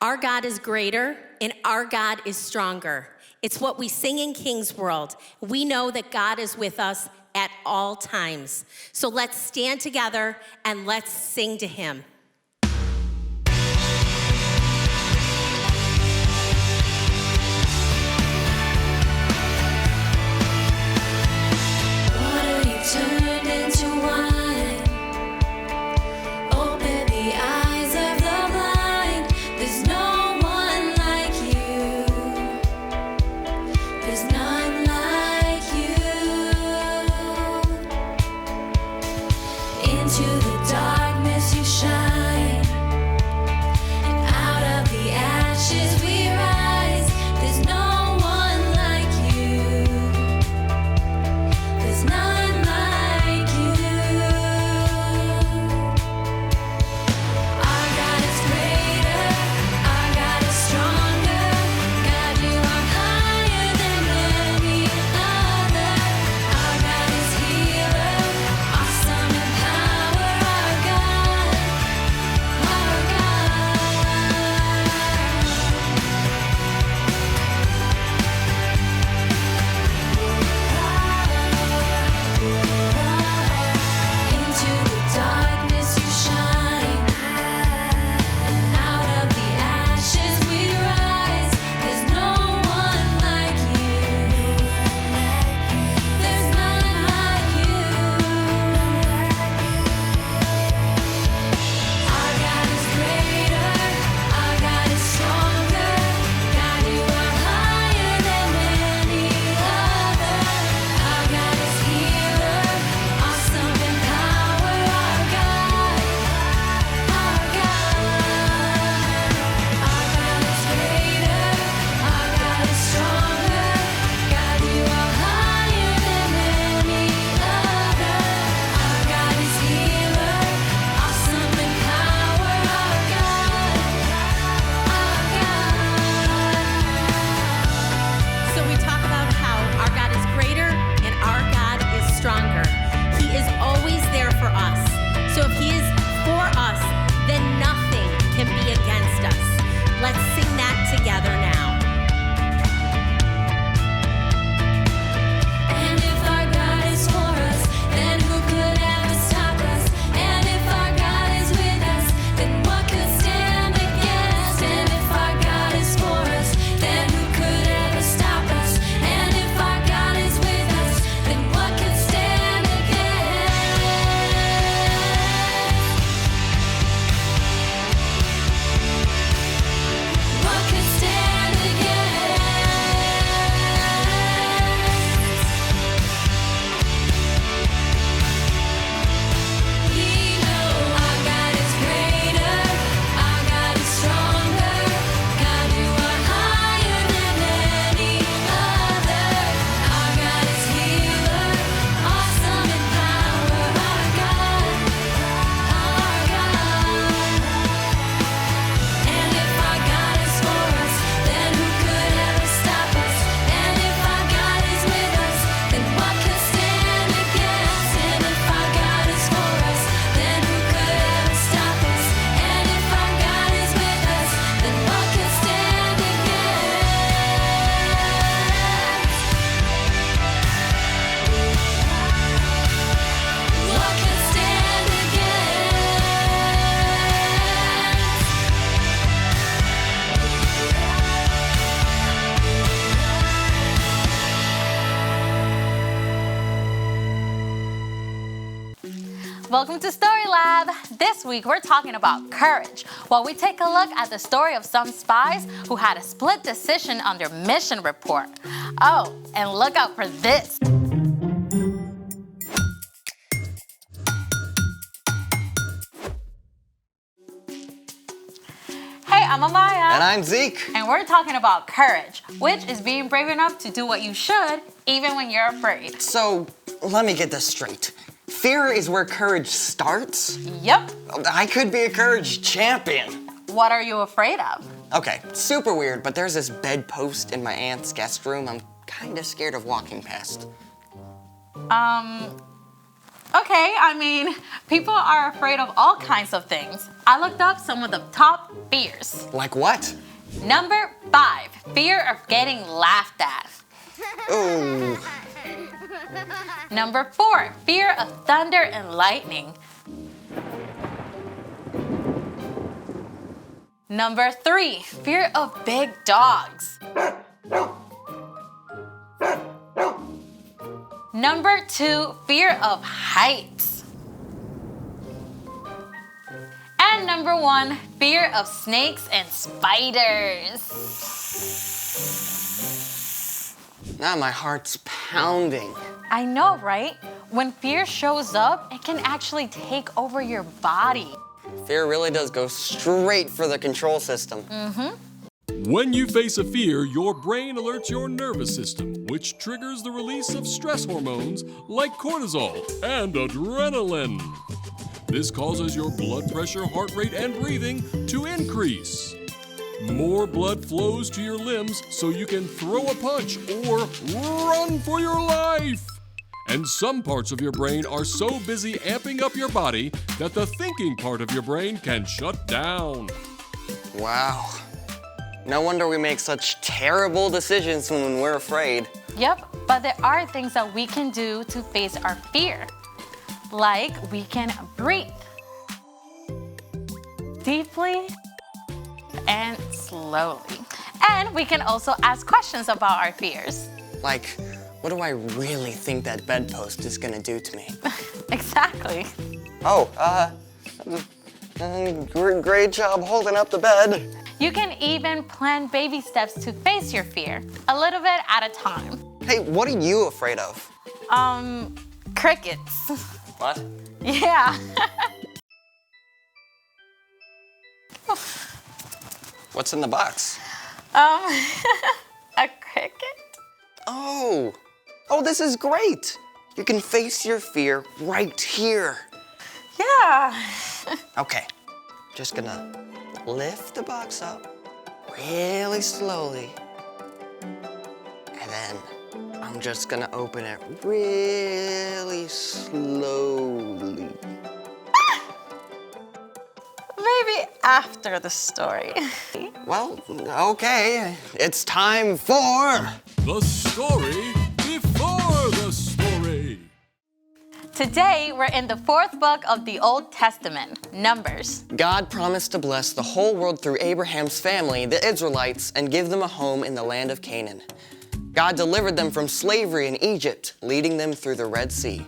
Our God is greater and our God is stronger. It's what we sing in King's World. We know that God is with us at all times. So let's stand together and let's sing to him. Water you turned into wine. Open the eyes of the blind. There's no one like you. There's none like you. Into the darkness you shine, and out of the ashes we rise. There's no one like you. There's none like you. Our God is greater, our God is stronger. God, you are higher than any other. Our God is healer, awesome in power. Our God, our Into the darkness you shine, and out of the ashes we rise. There's no one like you. There's none like you. Our God is greater, our God is stronger. God, you are higher than any other. Our God is healer, awesome in power. Our God, our God is greater, our God is stronger. God, you are higher than any other. Our God is healer, awesome in power. Our God, So we talk about how our God is greater and our God is stronger. He is always there for us. So if he is for us, then nothing can be against us. Let's sing that together now. And if our God is for us, then who could ever stop us? And if our God is with us, then what could stand against? And if our God is for us, then who could ever stop us? And if our God is with us, then what could stand against? What could stand against? We know our God is greater, our God is stronger. God, you are higher than any other. Our God is healer, awesome in power. Our God, our God. And if our God is for us, then who could ever stop us? And if our God is with us, then what could stand against? And if our God is for us, then who could ever stop us? And if our God is with us, then what could stand against? What could stand against? Welcome to Story Lab. This week we're talking about courage, while we take a look at the story of some spies who had a split decision on their mission report. Oh, and look out for this. Hey, I'm Amaya. And I'm Zeke. And we're talking about courage, which is being brave enough to do what you should, even when you're afraid. So, let me get this straight. Fear is where courage starts? Yep. I could be a courage champion. What are you afraid of? Okay, super weird, but there's this bedpost in my aunt's guest room I'm kind of scared of walking past. Okay, I mean, people are afraid of all kinds of things. I looked up some of the top fears. Like what? Number 5, fear of getting laughed at. Ooh. Number 4, fear of thunder and lightning. Number 3, fear of big dogs. Number 2, fear of heights. And number 1, fear of snakes and spiders. Now my heart's pounding. I know, right? When fear shows up, it can actually take over your body. Fear really does go straight for the control system. When you face a fear, your brain alerts your nervous system, which triggers the release of stress hormones like cortisol and adrenaline. This causes your blood pressure, heart rate, and breathing to increase. More blood flows to your limbs so you can throw a punch or run for your life. And some parts of your brain are so busy amping up your body that the thinking part of your brain can shut down. Wow. No wonder we make such terrible decisions when we're afraid. Yep, but there are things that we can do to face our fear. Like we can breathe deeply and slowly. And we can also ask questions about our fears. Like, what do I really think that bedpost is gonna do to me? Exactly. Oh, great job holding up the bed. You can even plan baby steps to face your fear, a little bit at a time. Hey, what are you afraid of? Crickets. What? Yeah. What's in the box? A cricket? Oh, this is great. You can face your fear right here. Yeah. Okay, just gonna lift the box up really slowly. And then I'm just gonna open it really slowly. Maybe after the story. Well, okay, it's time for... The story before the story. Today, we're in the 4th book of the Old Testament, Numbers. God promised to bless the whole world through Abraham's family, the Israelites, and give them a home in the land of Canaan. God delivered them from slavery in Egypt, leading them through the Red Sea.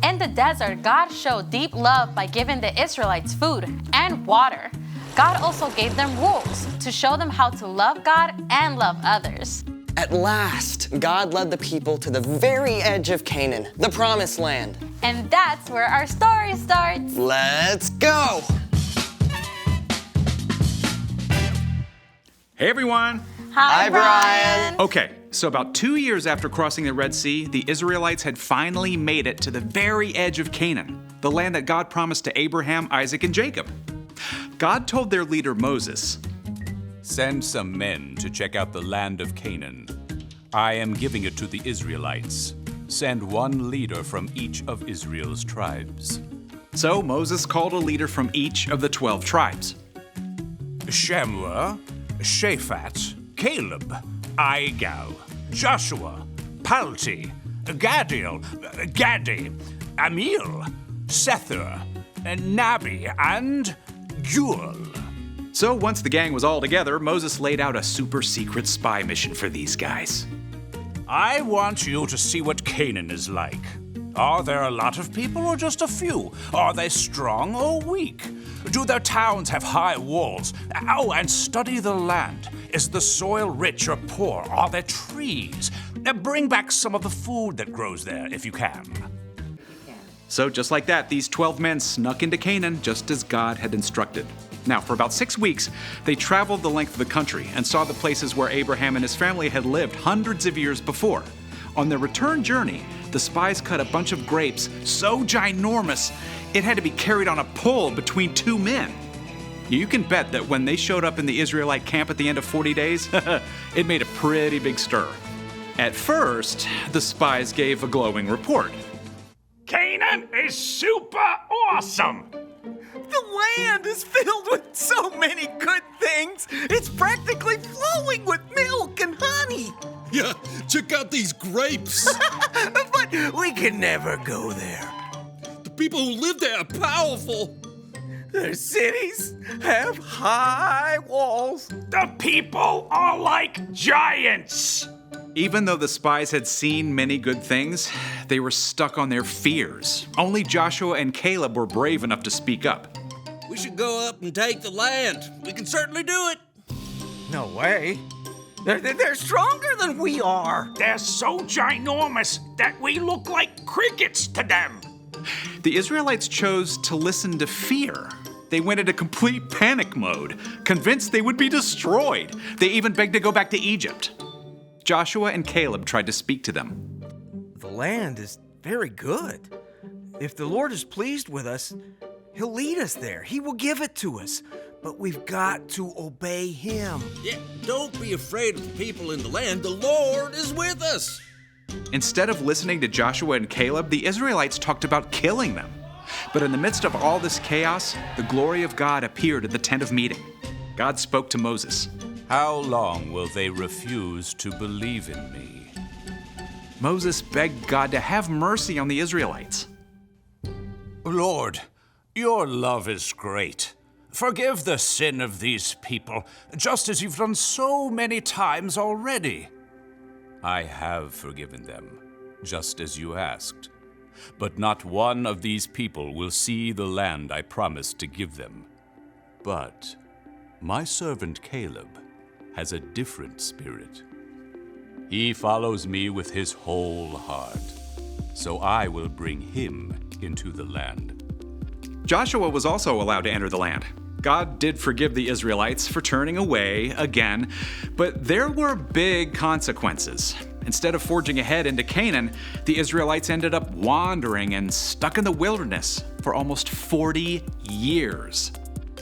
In the desert, God showed deep love by giving the Israelites food and water. God also gave them rules to show them how to love God and love others. At last, God led the people to the very edge of Canaan, the Promised Land. And that's where our story starts. Let's go! Hey everyone! Hi, Brian. Okay, so about 2 years after crossing the Red Sea, the Israelites had finally made it to the very edge of Canaan, the land that God promised to Abraham, Isaac, and Jacob. God told their leader Moses, Send some men to check out the land of Canaan. I am giving it to the Israelites. Send one leader from each of Israel's tribes. So Moses called a leader from each of the 12 tribes. Shammua, Shaphat, Caleb, Igal, Joshua, Palti, Gadi, Amil, Sethur, Nabi, and Juel. So once the gang was all together, Moses laid out a super secret spy mission for these guys. I want you to see what Canaan is like. Are there a lot of people or just a few? Are they strong or weak? Do their towns have high walls? Oh, and study the land. Is the soil rich or poor? Are there trees? Bring back some of the food that grows there if you can. So just like that, these 12 men snuck into Canaan just as God had instructed. Now, for about 6 weeks, they traveled the length of the country and saw the places where Abraham and his family had lived hundreds of years before. On their return journey, the spies cut a bunch of grapes so ginormous, it had to be carried on a pole between 2 men. You can bet that when they showed up in the Israelite camp at the end of 40 days, it made a pretty big stir. At first, the spies gave a glowing report. Canaan is super awesome. The land is filled with so many good things. It's practically flowing with milk and honey. Yeah, check out these grapes. But we can never go there. The people who live there are powerful. Their cities have high walls. The people are like giants. Even though the spies had seen many good things, they were stuck on their fears. Only Joshua and Caleb were brave enough to speak up. We should go up and take the land. We can certainly do it. No way. They're stronger than we are. They're so ginormous that we look like crickets to them. The Israelites chose to listen to fear. They went into complete panic mode, convinced they would be destroyed. They even begged to go back to Egypt. Joshua and Caleb tried to speak to them. The land is very good. If the Lord is pleased with us, He'll lead us there. He will give it to us. But we've got to obey Him. Yeah, don't be afraid of the people in the land. The Lord is with us. Instead of listening to Joshua and Caleb, the Israelites talked about killing them. But in the midst of all this chaos, the glory of God appeared at the tent of meeting. God spoke to Moses. How long will they refuse to believe in me? Moses begged God to have mercy on the Israelites. Lord, your love is great. Forgive the sin of these people, just as you've done so many times already. I have forgiven them, just as you asked. But not one of these people will see the land I promised to give them. But my servant Caleb has a different spirit. He follows me with his whole heart, so I will bring him into the land. Joshua was also allowed to enter the land. God did forgive the Israelites for turning away again, but there were big consequences. Instead of forging ahead into Canaan, the Israelites ended up wandering and stuck in the wilderness for almost 40 years.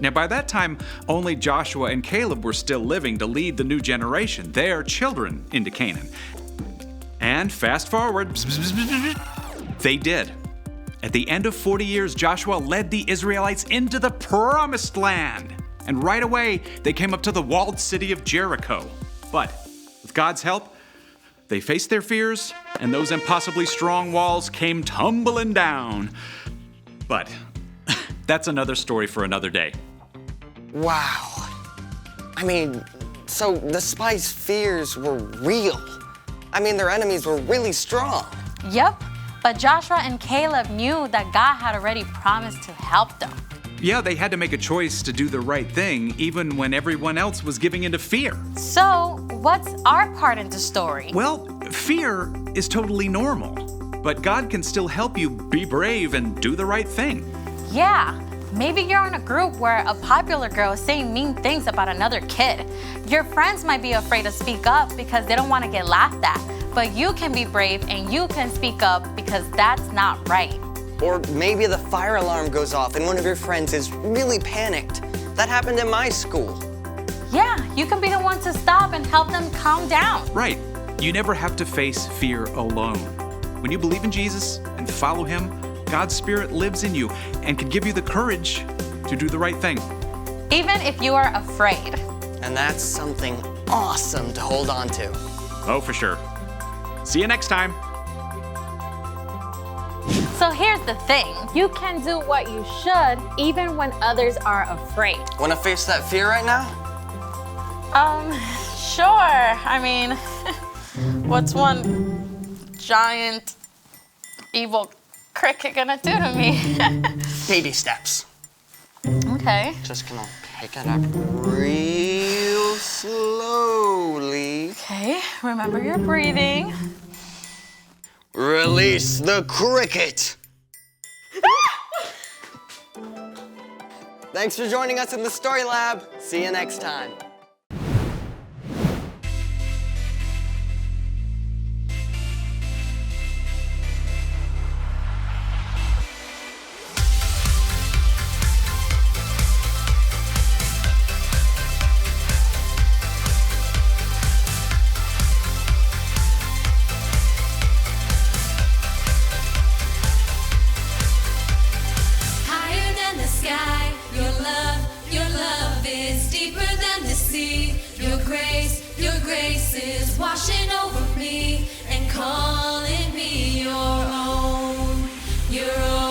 Now, by that time, only Joshua and Caleb were still living to lead the new generation, their children, into Canaan. And fast forward, they did. At the end of 40 years, Joshua led the Israelites into the promised land. And right away, they came up to the walled city of Jericho. But with God's help, they faced their fears, and those impossibly strong walls came tumbling down. But that's another story for another day. Wow. I mean, so the spies' fears were real. I mean, their enemies were really strong. Yep, but Joshua and Caleb knew that God had already promised to help them. Yeah, they had to make a choice to do the right thing, even when everyone else was giving into fear. So, what's our part in the story? Well, fear is totally normal, but God can still help you be brave and do the right thing. Yeah, maybe you're in a group where a popular girl is saying mean things about another kid. Your friends might be afraid to speak up because they don't want to get laughed at, but you can be brave and you can speak up because that's not right. Or maybe the fire alarm goes off and one of your friends is really panicked. That happened in my school. Yeah, you can be the one to stop and help them calm down. Right. You never have to face fear alone. When you believe in Jesus and follow Him, God's Spirit lives in you and can give you the courage to do the right thing. Even if you are afraid. And that's something awesome to hold on to. Oh, for sure. See you next time. So here's the thing. You can do what you should even when others are afraid. Want to face that fear right now? Sure. I mean, what's one giant evil cricket gonna do to me? Baby steps. Okay. Just gonna pick it up real slowly. Okay, remember your breathing. Release the cricket. Thanks for joining us in the Story Lab. See you next time. washing over me and calling me your own, your own.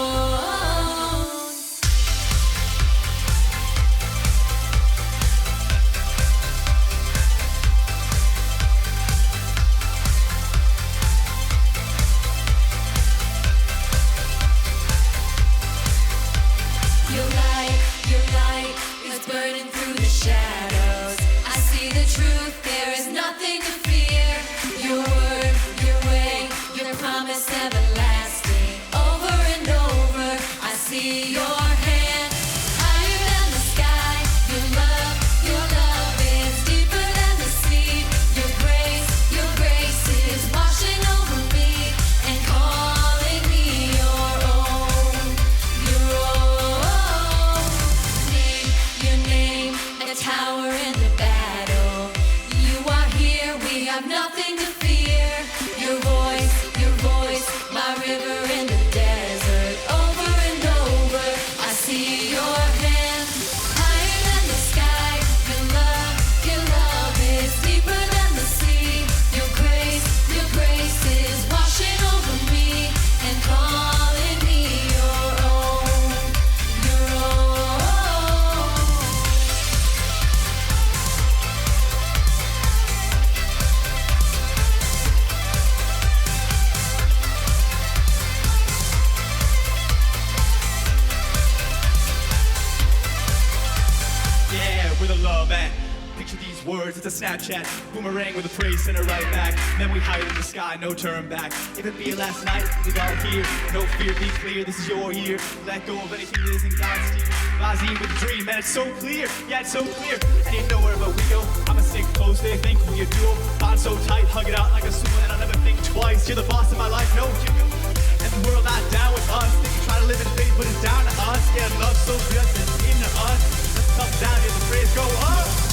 Your light is burning through the shadows. I see the truth, there is nothing to fear. Your word, your way, your promise everlasting. Over and over, I see your hand higher than the sky. Your love is deeper than the sea. Your grace is washing over me and calling me your own, your own. Your name, a tower in the battle. You are here, we have nothing to fear. Your voice, my river in the desert. Over and over, I see your hand higher than the sky. Your love is deeper than the sea. Your grace is washing over me and calling me your own, your own. Yeah, with a love and picture these words, it's a Snapchat boomerang with a praise center right back. Then we hide in the sky, no turn back. If it be last night, we all here. No fear, be clear, this is your year. Let go of anything that isn't God's steer. Rising with a dream, man, it's so clear. Yeah, it's so clear. And you know wherever we go, I'ma stick close, they think we a duo. Bond so tight, hug it out like a swimmer, and I'll never think twice. You're the boss of my life, no, you. And the world not down with us. They can try to live in faith, but it's down to us. Yeah, love so good, it's into us. Let's come down, hear the praise go up.